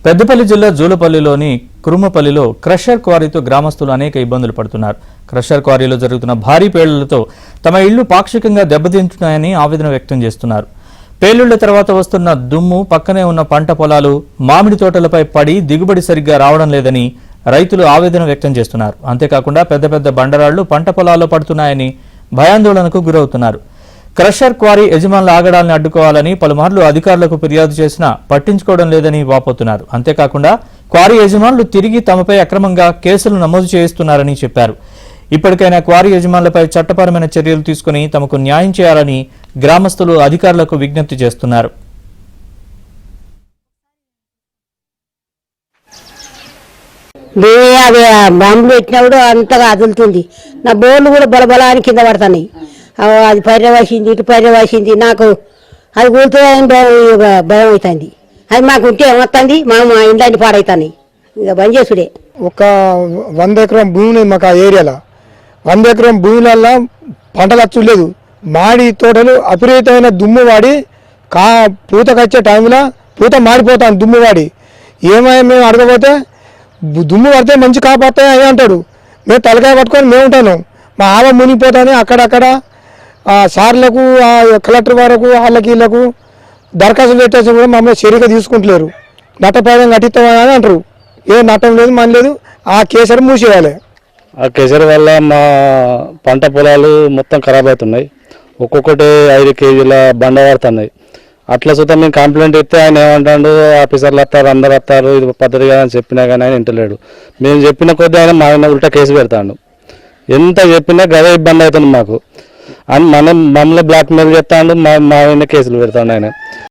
పెద్దపల్లి జిల్లా జూలపల్లిలోని కురుమపల్లిలో క్రషర్ క్వారీతో గ్రామస్తులు అనేక ఇబ్బందులు పడుతున్నారు. క్రషర్ క్వారీలో జరుగుతున్న భారీ పేలుళ్లతో తమ ఇళ్లు పాక్షికంగా దెబ్బతింటున్నాయని ఆవేదన వ్యక్తం చేస్తున్నారు. పేలుళ్ల తర్వాత వస్తున్న దుమ్ము పక్కనే ఉన్న పంట పొలాలు, మామిడి తోటలపై పడి దిగుబడి సరిగ్గా రావడం లేదని రైతులు ఆవేదన వ్యక్తం చేస్తున్నారు. అంతేకాకుండా పెద్ద పెద్ద బండరాళ్లు పంట పొలాల్లో పడుతున్నాయని భయాందోళనకు గురవుతున్నారు. క్రషర్ క్వారీ యజమానుల ఆగడాలను అడ్డుకోవాలని పలుమార్లు అధికారులకు ఫిర్యాదు చేసినా పట్టించుకోవడం లేదని వాపోతున్నారు. అంతేకాకుండా క్వారీ యజమానులు తిరిగి తమపై అక్రమంగా కేసులు నమోదు చేయిస్తున్నారని చెప్పారు. ఇప్పటికైనా క్వారీ యజమానులపై చట్టపరమైన చర్యలు తీసుకుని తమకు న్యాయం చేయాలని గ్రామస్తులు అధికారులకు విజ్ఞప్తి చేస్తున్నారు. అది బాంబులు పెట్టినప్పుడు అంతగా అదులుతుంది. నా బోర్లు కూడా బలబలాన్ని కింద పడుతున్నాయి. అది పర్యవేసింది, ఇటు పర్యవేసింది. నాకు అది కూలుతుందని భయం అవుతుంది. అది మాకు ఉంటే ఏమవుతుంది, మా ఇండ్లన్నీ పాడవుతున్నాయి. ఇక బంద్ చేసుడే. ఒక 100 ఎకరం భూమి ఉంది మాకు ఆ ఏరియాలో. 100 ఎకరం భూములల్లో పంటలు వచ్చలేదు. మాడి తోటలు అపిరీతమైన దుమ్ము వాడి పూతకొచ్చే టైంలో పూత మాడిపోతాను దుమ్ము వాడి. ఏమైనా మేము అడగపోతే దుమ్ము పడితే మంచి కాపాడుతాయి అని అంటాడు. మేము తలకాయ పట్టుకొని మేము ఉంటాను. మా ఆవ మునిగిపోతాను. అక్కడక్కడ సార్లకు కలెక్టర్ వరకు వాళ్ళకి వీళ్ళకు దరఖాస్తు పెట్టేసి కూడా మమ్మల్ని చర్యగా తీసుకుంటలేరు. నట్టపైన కట్టిస్తామని అంటారు. ఏ నట్టం లేదు, మన లేదు. ఆ కేసరి మూసేయాలి. ఆ కేసరి వల్ల మా పంట పొలాలు మొత్తం ఖరాబ్ అవుతున్నాయి. ఒక్కొక్కటి 5 కేజీల బండ పడుతున్నాయి. అట్లా చూద్దా మేము కంప్లైంట్ ఇస్తే ఆయన ఏమంటాడు, ఆఫీసర్లు వస్తారు, అందరు వస్తారు, ఇది పద్ధతి కదా అని చెప్పినా కానీ ఆయన వింటలేడు. మేము చెప్పిన కొద్దీ ఆయన మా ఆయన ఉల్టా కేసు పెడతాడు. ఎంత చెప్పినా గదే ఇబ్బంది అవుతుంది మాకు. మమ్మల్ని బ్లాక్మెయిల్ చేస్తాడు, మా ఆయన కేసులు పెడతాడు ఆయన.